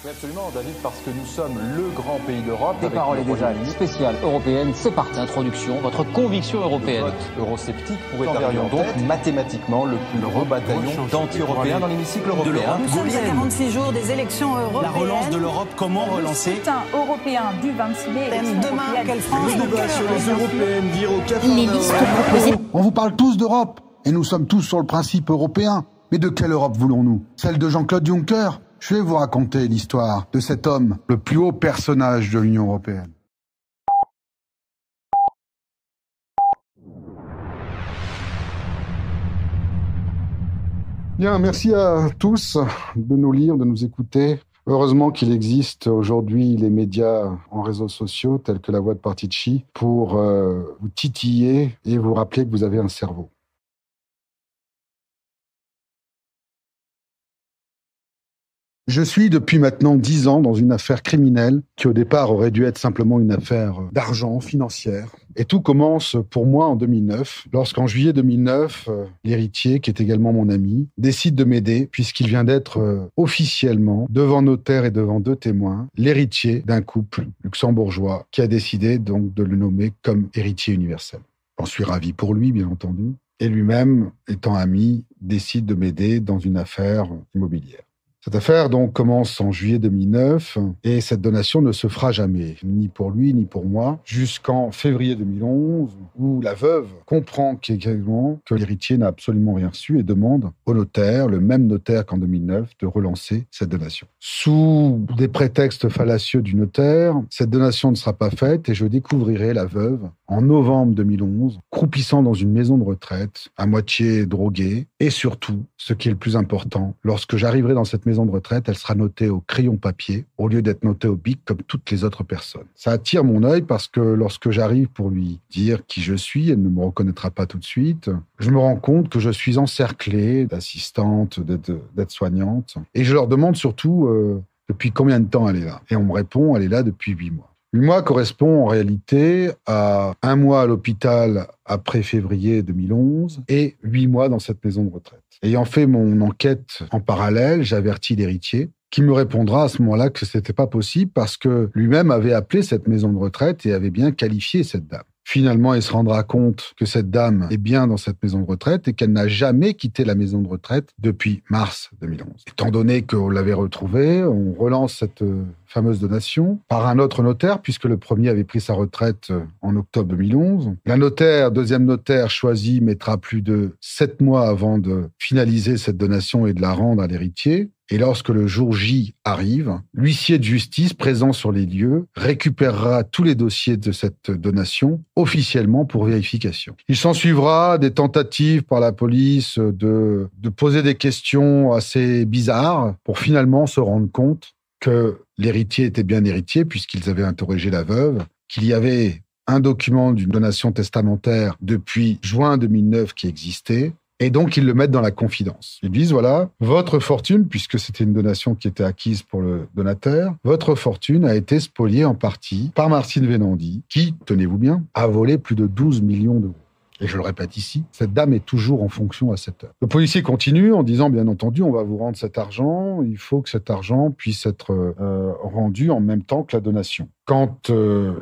Oui, absolument, David, parce que nous sommes le grand pays d'Europe. Des paroles et des actes spéciales européennes, c'est parti. Introduction, votre conviction européenne. Le vote eurosceptique pourrait arriver donc mathématiquement le plus gros bataillon d'anti-européens dans l'hémicycle européen. Nous sommes à 46 jours des élections européennes. La relance de l'Europe, comment relancer? Le scrutin européen du 26 mai. Demain, quelle France? Le débat sur les européennes, dire au café. Les listes proposées. On vous parle tous d'Europe, et nous sommes tous sur le principe européen. Mais de quelle Europe voulons-nous? Celle de Jean-Claude Juncker? Je vais vous raconter l'histoire de cet homme, le plus haut personnage de l'Union européenne. Bien, merci à tous de nous lire, de nous écouter. Heureusement qu'il existe aujourd'hui les médias en réseaux sociaux tels que La Voix de Partici pour vous titiller et vous rappeler que vous avez un cerveau. Je suis depuis maintenant 10 ans dans une affaire criminelle qui au départ aurait dû être simplement une affaire d'argent financière. Et tout commence pour moi en 2009, lorsqu'en juillet 2009, l'héritier, qui est également mon ami, décide de m'aider puisqu'il vient d'être officiellement, devant notaire et devant 2 témoins, l'héritier d'un couple luxembourgeois qui a décidé donc de le nommer comme héritier universel. J'en suis ravi pour lui, bien entendu. Et lui-même, étant ami, décide de m'aider dans une affaire immobilière. Cette affaire donc commence en juillet 2009 et cette donation ne se fera jamais, ni pour lui ni pour moi, jusqu'en février 2011 où la veuve comprend également que l'héritier n'a absolument rien reçu et demande au notaire, le même notaire qu'en 2009, de relancer cette donation. Sous des prétextes fallacieux du notaire, cette donation ne sera pas faite et je découvrirai la veuve en novembre 2011, croupissant dans une maison de retraite, à moitié droguée et surtout, ce qui est le plus important, lorsque j'arriverai dans cette maison de retraite, elle sera notée au crayon papier au lieu d'être notée au bic comme toutes les autres personnes. Ça attire mon œil parce que lorsque j'arrive pour lui dire qui je suis, elle ne me reconnaîtra pas tout de suite. Je me rends compte que je suis encerclé d'assistantes, d'aides-soignantes et je leur demande surtout depuis combien de temps elle est là. Et on me répond, elle est là depuis 8 mois. 8 mois correspond en réalité à 1 mois à l'hôpital après février 2011 et 8 mois dans cette maison de retraite. Ayant fait mon enquête en parallèle, j'avertis l'héritier qui me répondra à ce moment-là que c'était pas possible parce que lui-même avait appelé cette maison de retraite et avait bien qualifié cette dame. Finalement, il se rendra compte que cette dame est bien dans cette maison de retraite et qu'elle n'a jamais quitté la maison de retraite depuis mars 2011. Étant donné qu'on l'avait retrouvée, on relance cette fameuse donation par un autre notaire, puisque le premier avait pris sa retraite en octobre 2011. Deuxième notaire choisi mettra plus de 7 mois avant de finaliser cette donation et de la rendre à l'héritier. Et lorsque le jour J arrive, l'huissier de justice présent sur les lieux récupérera tous les dossiers de cette donation officiellement pour vérification. Il s'ensuivra des tentatives par la police de poser des questions assez bizarres pour finalement se rendre compte que l'héritier était bien héritier puisqu'ils avaient interrogé la veuve, qu'il y avait un document d'une donation testamentaire depuis juin 2009 qui existait. Et donc, ils le mettent dans la confidence. Ils disent, voilà, votre fortune, puisque c'était une donation qui était acquise pour le donataire, votre fortune a été spoliée en partie par Martine Venandi, qui, tenez-vous bien, a volé plus de 12 millions d'euros. Et je le répète ici, cette dame est toujours en fonction à cette heure. Le policier continue en disant, bien entendu, on va vous rendre cet argent, il faut que cet argent puisse être rendu en même temps que la donation. Quand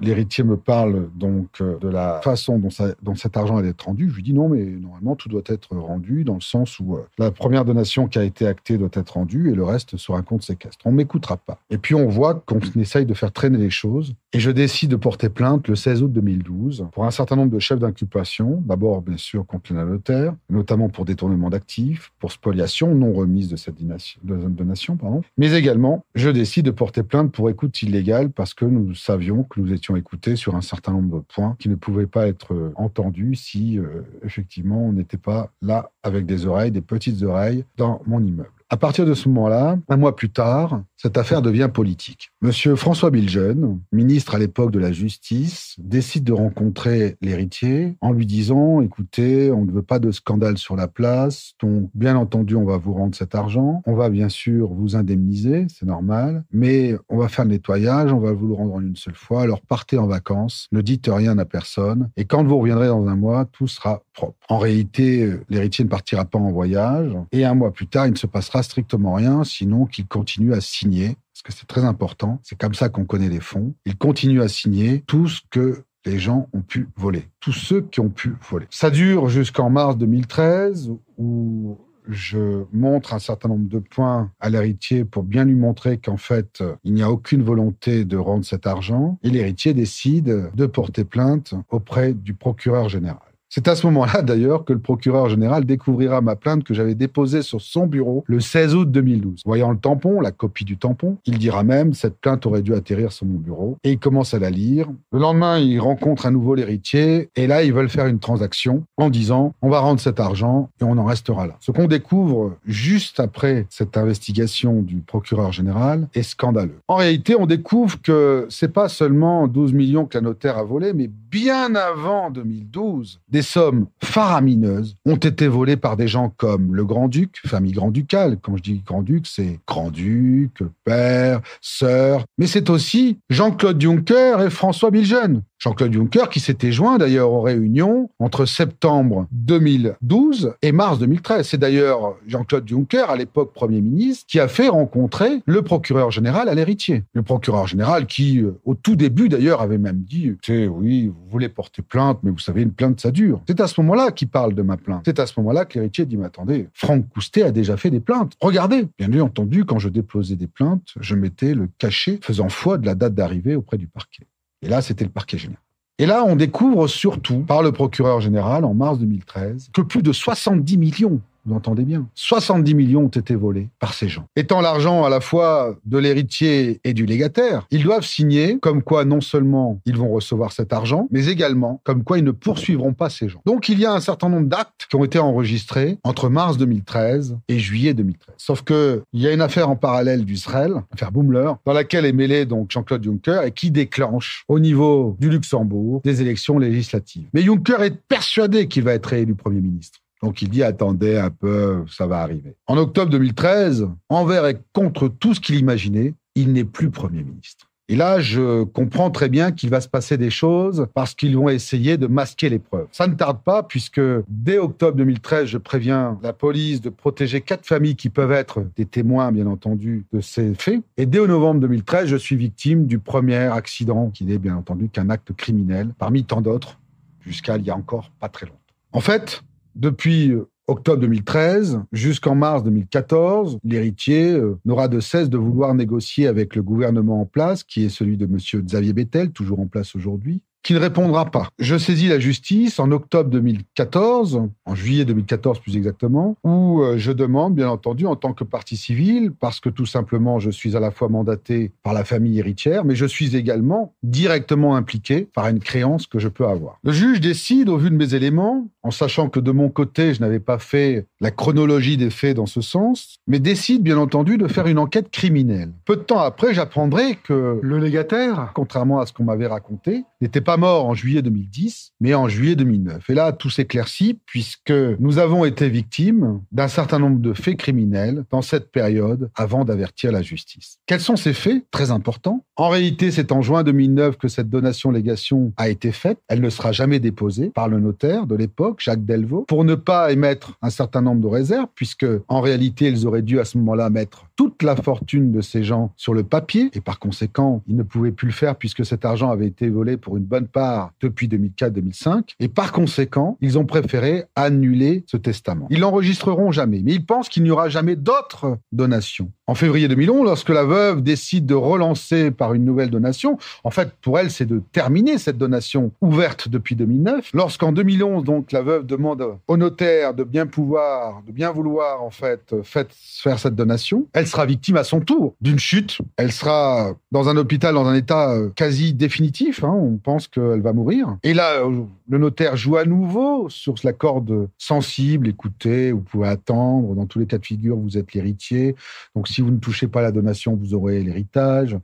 l'héritier me parle donc de la façon dont cet argent allait être rendu, je lui dis non, mais normalement tout doit être rendu dans le sens où la première donation qui a été actée doit être rendue et le reste sur un compte séquestre. On ne m'écoutera pas. Et puis on voit qu'on essaye de faire traîner les choses et je décide de porter plainte le 16 août 2012 pour un certain nombre de chefs d'inculpation. D'abord, bien sûr, contre le notaire, notamment pour détournement d'actifs, pour spoliation, non remise de cette donation, mais également, je décide de porter plainte pour écoute illégale parce que nous savions que nous étions écoutés sur un certain nombre de points qui ne pouvaient pas être entendus si, effectivement, on n'était pas là avec des petites oreilles, dans mon immeuble. À partir de ce moment-là, 1 mois plus tard, cette affaire devient politique. Monsieur François Biljeune, ministre à l'époque de la Justice, décide de rencontrer l'héritier en lui disant « Écoutez, on ne veut pas de scandale sur la place, donc bien entendu, on va vous rendre cet argent, on va bien sûr vous indemniser, c'est normal, mais on va faire le nettoyage, on va vous le rendre en une seule fois, alors partez en vacances, ne dites rien à personne, et quand vous reviendrez dans 1 mois, tout sera propre. » En réalité, l'héritier ne partira pas en voyage, et 1 mois plus tard, il ne se passera passera strictement rien, sinon qu'il continue à signer, parce que c'est très important, c'est comme ça qu'on connaît les fonds, il continue à signer tout ce que les gens ont pu voler, tous ceux qui ont pu voler. Ça dure jusqu'en mars 2013, où je montre un certain nombre de points à l'héritier pour bien lui montrer qu'en fait, il n'y a aucune volonté de rendre cet argent, et l'héritier décide de porter plainte auprès du procureur général. C'est à ce moment-là, d'ailleurs, que le procureur général découvrira ma plainte que j'avais déposée sur son bureau le 16 août 2012. Voyant le tampon, la copie du tampon, il dira même « cette plainte aurait dû atterrir sur mon bureau ». Et il commence à la lire. Le lendemain, il rencontre à nouveau l'héritier et là, ils veulent faire une transaction en disant « on va rendre cet argent et on en restera là ». Ce qu'on découvre juste après cette investigation du procureur général est scandaleux. En réalité, on découvre que c'est pas seulement 12 millions que la notaire a volé, mais bien avant 2012, des sommes faramineuses ont été volées par des gens comme le Grand-Duc, famille grand-ducale. Quand je dis Grand-Duc, c'est Grand-Duc, père, sœur. Mais c'est aussi Jean-Claude Juncker et François Biljeune. Jean-Claude Juncker qui s'était joint d'ailleurs aux réunions entre septembre 2012 et mars 2013. C'est d'ailleurs Jean-Claude Juncker, à l'époque Premier ministre, qui a fait rencontrer le procureur général à l'héritier. Le procureur général qui, au tout début d'ailleurs, avait même dit « oui, vous voulez porter plainte, mais vous savez, une plainte, ça dure ». C'est à ce moment-là qu'il parle de ma plainte. C'est à ce moment-là que l'héritier dit « mais attendez, Franck Coustet a déjà fait des plaintes. Regardez ». Bien entendu, quand je déposais des plaintes, je mettais le cachet faisant foi de la date d'arrivée auprès du parquet. Et là, c'était le parquet général. Et là, on découvre surtout, par le procureur général, en mars 2013, que plus de 70 millions, vous entendez bien, 70 millions ont été volés par ces gens. Étant l'argent à la fois de l'héritier et du légataire, ils doivent signer comme quoi non seulement ils vont recevoir cet argent, mais également comme quoi ils ne poursuivront pas ces gens. Donc il y a un certain nombre d'actes qui ont été enregistrés entre mars 2013 et juillet 2013. Sauf que il y a une affaire en parallèle d'Israël, l'affaire Boumler, dans laquelle est mêlé donc Jean-Claude Juncker et qui déclenche au niveau du Luxembourg des élections législatives. Mais Juncker est persuadé qu'il va être réélu Premier ministre. Donc il dit « attendez un peu, ça va arriver ». En octobre 2013, envers et contre tout ce qu'il imaginait, il n'est plus Premier ministre. Et là, je comprends très bien qu'il va se passer des choses parce qu'ils vont essayer de masquer les preuves. Ça ne tarde pas puisque dès octobre 2013, je préviens la police de protéger 4 familles qui peuvent être des témoins, bien entendu, de ces faits. Et dès novembre 2013, je suis victime du premier accident qui n'est bien entendu qu'un acte criminel parmi tant d'autres jusqu'à il y a encore pas très longtemps. En fait, depuis octobre 2013 jusqu'en mars 2014, l'héritier n'aura de cesse de vouloir négocier avec le gouvernement en place, qui est celui de M. Xavier Bettel, toujours en place aujourd'hui, qui ne répondra pas. Je saisis la justice en octobre 2014, en juillet 2014 plus exactement, où je demande, bien entendu, en tant que partie civile, parce que tout simplement, je suis à la fois mandaté par la famille héritière, mais je suis également directement impliqué par une créance que je peux avoir. Le juge décide, au vu de mes éléments, en sachant que de mon côté, je n'avais pas fait la chronologie des faits dans ce sens, mais décide, bien entendu, de faire une enquête criminelle. Peu de temps après, j'apprendrai que le légataire, contrairement à ce qu'on m'avait raconté, n'était pas mort en juillet 2010, mais en juillet 2009. Et là, tout s'éclaircit puisque nous avons été victimes d'un certain nombre de faits criminels dans cette période avant d'avertir la justice. Quels sont ces faits? Très importants. En réalité, c'est en juin 2009 que cette donation-légation a été faite. Elle ne sera jamais déposée par le notaire de l'époque, Jacques Delvaux, pour ne pas émettre un certain nombre de réserves, puisque en réalité, ils auraient dû à ce moment-là mettre toute la fortune de ces gens sur le papier, et par conséquent, ils ne pouvaient plus le faire puisque cet argent avait été volé pour une bonne part depuis 2004-2005, et par conséquent, ils ont préféré annuler ce testament. Ils l'enregistreront jamais, mais ils pensent qu'il n'y aura jamais d'autres donations. En février 2011, lorsque la veuve décide de relancer par une nouvelle donation, en fait, pour elle, c'est de terminer cette donation ouverte depuis 2009. Lorsqu'en 2011, donc, la veuve demande au notaire de bien vouloir, en fait, faire cette donation, elle sera victime à son tour d'une chute. Elle sera dans un hôpital dans un état quasi définitif. On pense qu'elle va mourir. Et là, le notaire joue à nouveau sur la corde sensible. Écoutez, vous pouvez attendre. Dans tous les cas de figure, vous êtes l'héritier. Donc, si vous ne touchez pas la donation, vous aurez l'héritage.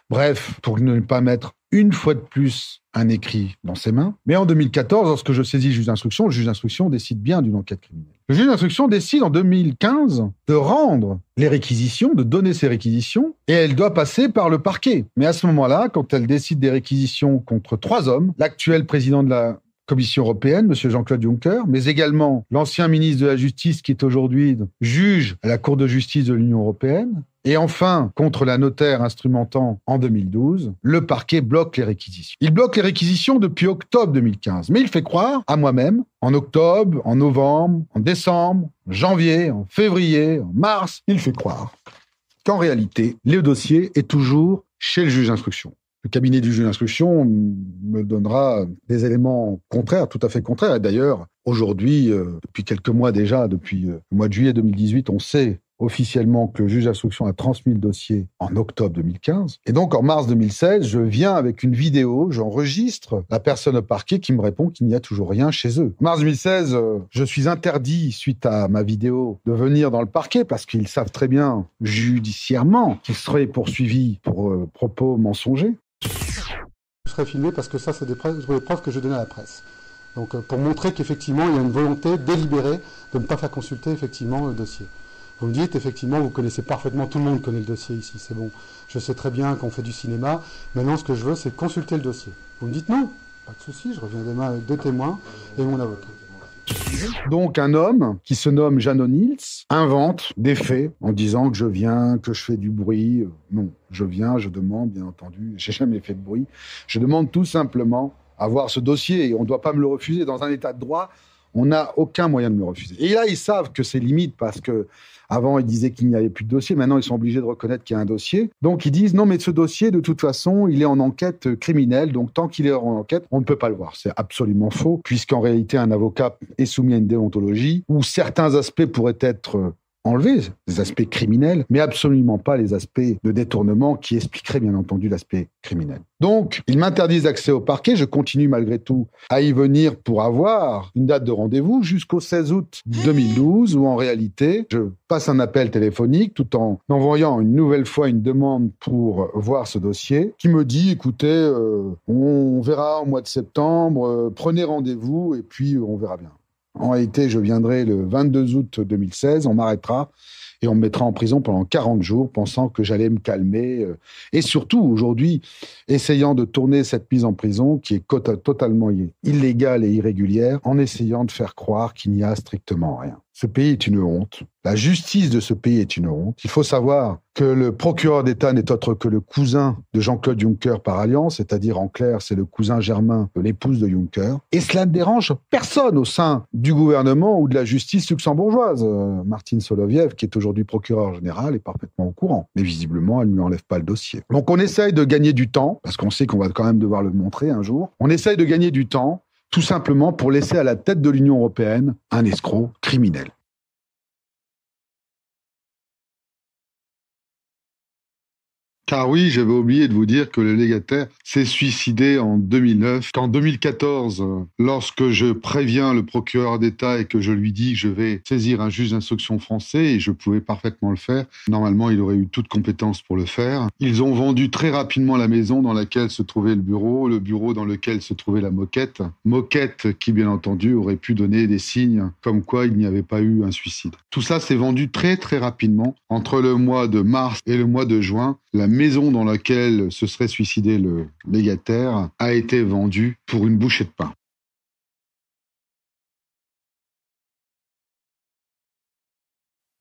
Bref, pour ne pas mettre une fois de plus un écrit dans ses mains. Mais en 2014, lorsque je saisis le juge d'instruction décide bien d'une enquête criminelle. Le juge d'instruction décide en 2015 de rendre les réquisitions, de donner ses réquisitions, et elle doit passer par le parquet. Mais à ce moment-là, quand elle décide des réquisitions contre 3 hommes, l'actuel président de la Commission européenne, M. Jean-Claude Juncker, mais également l'ancien ministre de la Justice qui est aujourd'hui juge à la Cour de justice de l'Union européenne. Et enfin, contre la notaire instrumentant en 2012, le parquet bloque les réquisitions. Il bloque les réquisitions depuis octobre 2015, mais il fait croire à moi-même, en octobre, en novembre, en décembre, en janvier, en février, en mars, il fait croire qu'en réalité, le dossier est toujours chez le juge d'instruction. Le cabinet du juge d'instruction me donnera des éléments contraires, tout à fait contraires. Et d'ailleurs, aujourd'hui, depuis quelques mois déjà, depuis le mois de juillet 2018, on sait officiellement que le juge d'instruction a transmis le dossier en octobre 2015. Et donc, en mars 2016, je viens avec une vidéo, j'enregistre la personne au parquet qui me répond qu'il n'y a toujours rien chez eux. En mars 2016, je suis interdit, suite à ma vidéo, de venir dans le parquet parce qu'ils savent très bien, judiciairement, qu'ils seraient poursuivis pour propos mensongers. Je serai filmé parce que ça, c'est des preuves que je donnais à la presse. Donc, pour montrer qu'effectivement, il y a une volonté délibérée de ne pas faire consulter effectivement le dossier. Vous me dites, effectivement, vous connaissez parfaitement, tout le monde connaît le dossier ici, c'est bon. Je sais très bien qu'on fait du cinéma. Maintenant, ce que je veux, c'est consulter le dossier. Vous me dites non, pas de souci, je reviens demain avec 2 témoins et mon avocat. Donc, un homme qui se nomme Jeannot Nils invente des faits en disant que je viens, que je fais du bruit. Non, je viens, je demande, bien entendu, j'ai jamais fait de bruit. Je demande tout simplement à voir ce dossier et on ne doit pas me le refuser. Dans un état de droit, on n'a aucun moyen de me le refuser. Et là, ils savent que c'est limite parce que avant, ils disaient qu'il n'y avait plus de dossier. Maintenant, ils sont obligés de reconnaître qu'il y a un dossier. Donc, ils disent, non, mais ce dossier, de toute façon, il est en enquête criminelle. Donc, tant qu'il est en enquête, on ne peut pas le voir. C'est absolument faux, puisqu'en réalité, un avocat est soumis à une déontologie où certains aspects pourraient être enlever les aspects criminels, mais absolument pas les aspects de détournement qui expliqueraient bien entendu l'aspect criminel. Donc, ils m'interdisent d'accès au parquet. Je continue malgré tout à y venir pour avoir une date de rendez-vous jusqu'au 16 août 2012 où en réalité, je passe un appel téléphonique tout en envoyant une nouvelle fois une demande pour voir ce dossier qui me dit, écoutez, on verra au mois de septembre, prenez rendez-vous et puis on verra bien. En réalité, je viendrai le 22 août 2016, on m'arrêtera et on me mettra en prison pendant 40 jours, pensant que j'allais me calmer. Et surtout, aujourd'hui, essayant de tourner cette mise en prison qui est totalement illégale et irrégulière, en essayant de faire croire qu'il n'y a strictement rien. Ce pays est une honte. La justice de ce pays est une honte. Il faut savoir que le procureur d'État n'est autre que le cousin de Jean-Claude Juncker par alliance, c'est-à-dire en clair, c'est le cousin germain de l'épouse de Juncker. Et cela ne dérange personne au sein du gouvernement ou de la justice luxembourgeoise. Martine Soloviev, qui est aujourd'hui procureure générale, est parfaitement au courant. Mais visiblement, elle ne lui enlève pas le dossier. Donc on essaye de gagner du temps, parce qu'on sait qu'on va quand même devoir le montrer un jour. On essaye de gagner du temps, tout simplement pour laisser à la tête de l'Union européenne un escroc criminel. Car oui, j'avais oublié de vous dire que le légataire s'est suicidé en 2009. Qu'en 2014, lorsque je préviens le procureur d'État et que je lui dis que je vais saisir un juge d'instruction français, et je pouvais parfaitement le faire, normalement il aurait eu toute compétence pour le faire, ils ont vendu très rapidement la maison dans laquelle se trouvait le bureau dans lequel se trouvait la moquette. Moquette qui, bien entendu, aurait pu donner des signes comme quoi il n'y avait pas eu un suicide. Tout ça s'est vendu très très rapidement. Entre le mois de mars et le mois de juin, la maison dans laquelle se serait suicidé le légataire a été vendue pour une bouchée de pain.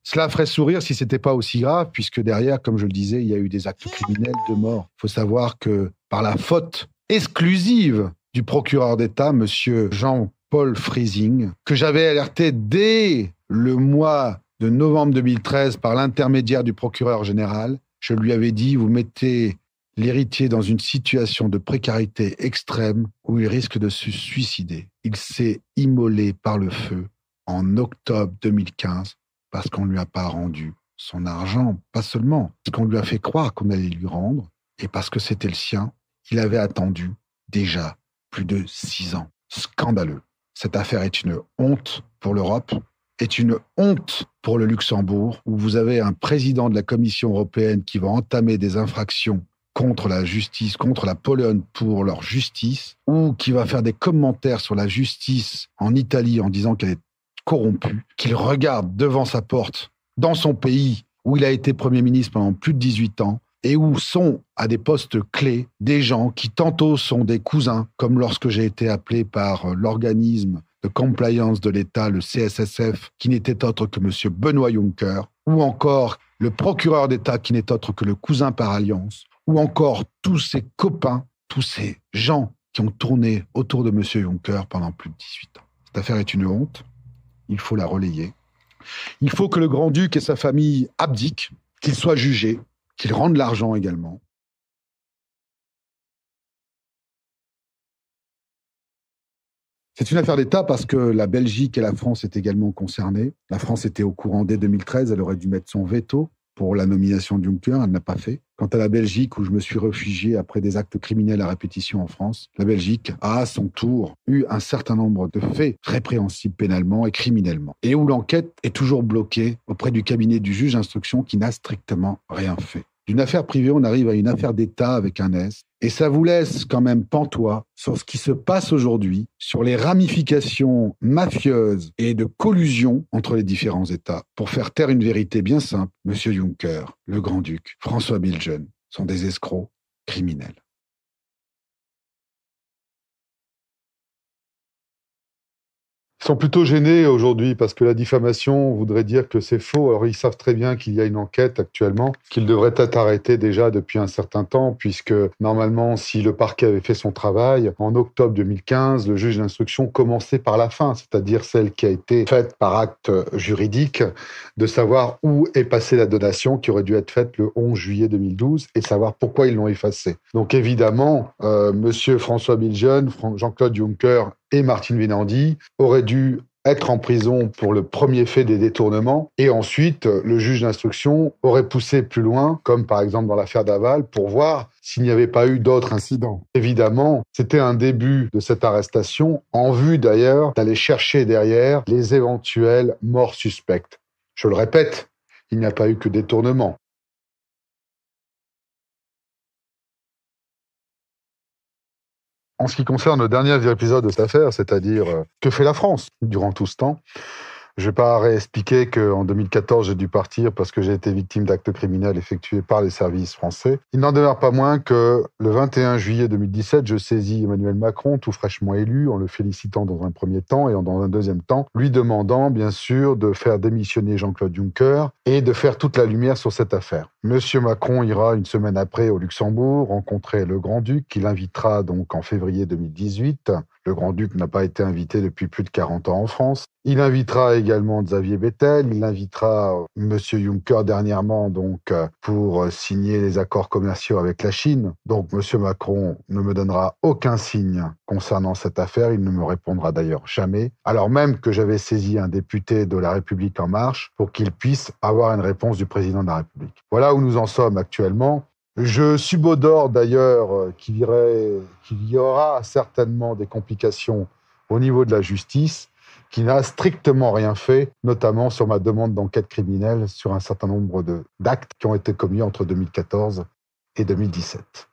Cela ferait sourire si c'était pas aussi grave, puisque derrière, comme je le disais, il y a eu des actes criminels de mort. Il faut savoir que par la faute exclusive du procureur d'État, monsieur Jean-Paul Freising, que j'avais alerté dès le mois de novembre 2013 par l'intermédiaire du procureur général, je lui avais dit, vous mettez l'héritier dans une situation de précarité extrême où il risque de se suicider. Il s'est immolé par le feu en octobre 2015 parce qu'on ne lui a pas rendu son argent, pas seulement, parce qu'on lui a fait croire qu'on allait lui rendre et parce que c'était le sien. Il avait attendu déjà plus de 6 ans. Scandaleux. Cette affaire est une honte pour l'Europe, est une honte pour le Luxembourg, où vous avez un président de la Commission européenne qui va entamer des infractions contre la justice, contre la Pologne pour leur justice, ou qui va faire des commentaires sur la justice en Italie en disant qu'elle est corrompue, qu'il regarde devant sa porte, dans son pays, où il a été Premier ministre pendant plus de 18 ans, et où sont à des postes clés des gens qui tantôt sont des cousins, comme lorsque j'ai été appelé par l'organisme de compliance de l'État, le CSSF, qui n'était autre que M. Benoît Juncker, ou encore le procureur d'État qui n'est autre que le cousin par alliance, ou encore tous ces copains, tous ces gens qui ont tourné autour de M. Juncker pendant plus de 18 ans. Cette affaire est une honte, il faut la relayer. Il faut que le grand-duc et sa famille abdiquent, qu'ils soient jugés, qu'ils rendent l'argent également. C'est une affaire d'État parce que la Belgique et la France étaient également concernées. La France était au courant dès 2013, elle aurait dû mettre son veto pour la nomination de Juncker, elle n'a pas fait. Quant à la Belgique, où je me suis réfugié après des actes criminels à répétition en France, la Belgique a à son tour eu un certain nombre de faits répréhensibles pénalement et criminellement, et où l'enquête est toujours bloquée auprès du cabinet du juge d'instruction qui n'a strictement rien fait. D'une affaire privée, on arrive à une affaire d'État avec un S, et ça vous laisse quand même pantois sur ce qui se passe aujourd'hui, sur les ramifications mafieuses et de collusion entre les différents États pour faire taire une vérité bien simple. M. Juncker, le grand-duc, François Bilgen sont des escrocs criminels. Ils sont plutôt gênés aujourd'hui parce que la diffamation voudrait dire que c'est faux. Alors ils savent très bien qu'il y a une enquête actuellement, qu'il devrait être arrêté déjà depuis un certain temps, puisque normalement, si le parquet avait fait son travail, en octobre 2015, le juge d'instruction commençait par la fin, c'est-à-dire celle qui a été faite par acte juridique, de savoir où est passée la donation qui aurait dû être faite le 11 juillet 2012 et savoir pourquoi ils l'ont effacée. Donc évidemment, monsieur François Bilgen, Jean-Claude Juncker et Martine Vinandi auraient dû être en prison pour le premier fait des détournements, et ensuite le juge d'instruction aurait poussé plus loin, comme par exemple dans l'affaire Daval, pour voir s'il n'y avait pas eu d'autres incidents. Évidemment, c'était un début de cette arrestation, en vue d'ailleurs d'aller chercher derrière les éventuelles morts suspectes. Je le répète, il n'y a pas eu que détournement. En ce qui concerne le dernier épisode de cette affaire, c'est-à-dire que fait la France durant tout ce temps, je ne vais pas réexpliquer qu'en 2014, j'ai dû partir parce que j'ai été victime d'actes criminels effectués par les services français. Il n'en demeure pas moins que le 21 juillet 2017, je saisis Emmanuel Macron, tout fraîchement élu, en le félicitant dans un premier temps et dans un deuxième temps, lui demandant bien sûr de faire démissionner Jean-Claude Juncker et de faire toute la lumière sur cette affaire. Monsieur Macron ira une semaine après au Luxembourg rencontrer le Grand-Duc, qui l'invitera donc en février 2018. Le Grand-Duc n'a pas été invité depuis plus de 40 ans en France. Il invitera également Xavier Bettel, il invitera Monsieur Juncker dernièrement donc pour signer les accords commerciaux avec la Chine. Donc Monsieur Macron ne me donnera aucun signe concernant cette affaire, il ne me répondra d'ailleurs jamais, alors même que j'avais saisi un député de La République En Marche pour qu'il puisse avoir une réponse du président de la République. Voilà où nous en sommes actuellement. Je subodore d'ailleurs qu'il y aura certainement des complications au niveau de la justice, qui n'a strictement rien fait, notamment sur ma demande d'enquête criminelle sur un certain nombre d'actes qui ont été commis entre 2014 et 2017.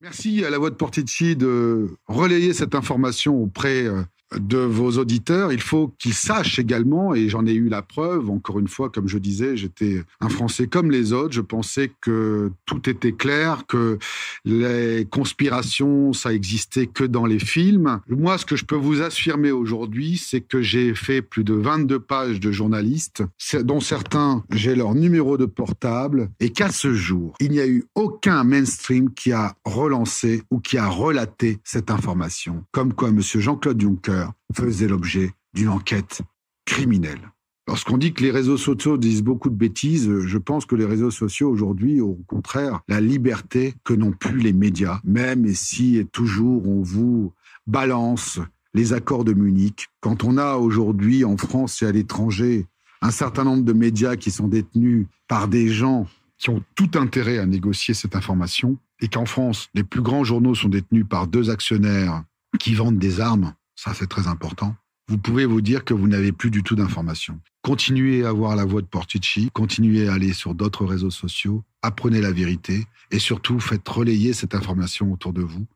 Merci à la Voix de Portici de relayer cette information auprès de vos auditeurs. Il faut qu'ils sachent également, et j'en ai eu la preuve, encore une fois, comme je disais, j'étais un Français comme les autres, je pensais que tout était clair, que les conspirations, ça existait que dans les films. Moi, ce que je peux vous affirmer aujourd'hui, c'est que j'ai fait plus de 22 pages de journalistes, dont certains, j'ai leur numéro de portable, et qu'à ce jour, il n'y a eu aucun mainstream qui a relancé ou qui a relaté cette information, comme quoi M. Jean-Claude Juncker faisait l'objet d'une enquête criminelle. Lorsqu'on dit que les réseaux sociaux disent beaucoup de bêtises, je pense que les réseaux sociaux aujourd'hui ont au contraire la liberté que n'ont plus les médias, même si et toujours on vous balance les accords de Munich. Quand on a aujourd'hui en France et à l'étranger un certain nombre de médias qui sont détenus par des gens qui ont tout intérêt à négocier cette information, et qu'en France, les plus grands journaux sont détenus par 2 actionnaires qui vendent des armes, ça c'est très important, vous pouvez vous dire que vous n'avez plus du tout d'informations. Continuez à voir la Voix de Portici, continuez à aller sur d'autres réseaux sociaux, apprenez la vérité et surtout faites relayer cette information autour de vous,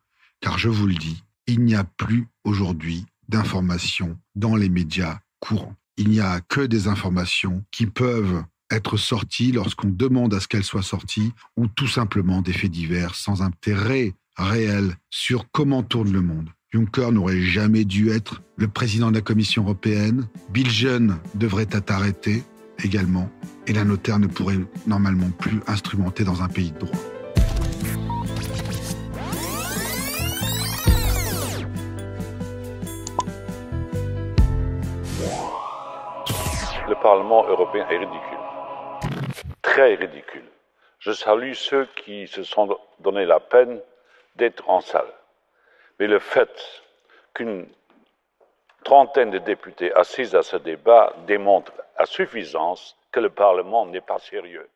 car je vous le dis, il n'y a plus aujourd'hui d'informations dans les médias courants. il n'y a que des informations qui peuvent être sorties lorsqu'on demande à ce qu'elles soient sorties, ou tout simplement des faits divers sans intérêt réel sur comment tourne le monde. Juncker n'aurait jamais dû être le président de la Commission européenne. Bilgen devrait être arrêté également. Et la notaire ne pourrait normalement plus instrumenter dans un pays de droit. Le Parlement européen est ridicule. Très ridicule. Je salue ceux qui se sont donné la peine d'être en salle. Mais le fait qu'une trentaine de députés assisent à ce débat démontre à suffisance que le Parlement n'est pas sérieux.